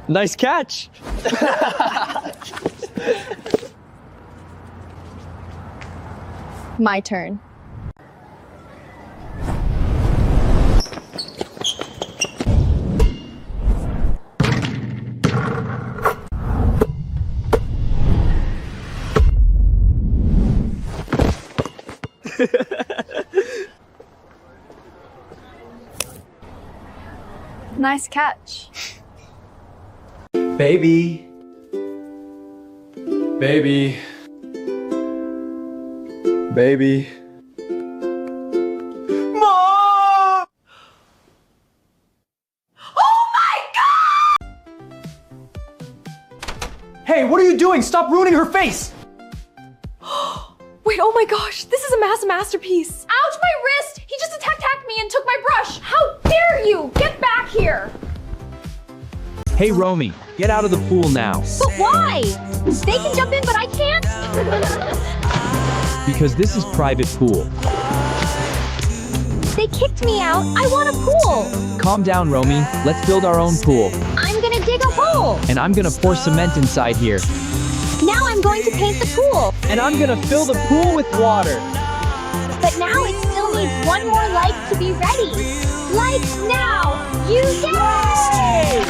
Nice catch. My turn. Nice catch. Baby. Baby. Baby. Mom! Oh my God! Hey, what are you doing? Stop ruining her face! Wait, oh my gosh, this is a masterpiece. Ouch, my wrist! He just attacked me and took my brush. How dare you? Get back here! Hey, Romy, get out of the pool now. But why? They can jump in, but I can't? Because this is private pool. They kicked me out. I want a pool. Calm down, Romy. Let's build our own pool. I'm gonna dig a hole. And I'm gonna pour cement inside here. Now I'm going to paint the pool. And I'm gonna fill the pool with water. But now it still needs one more like to be ready. Like now. You yay!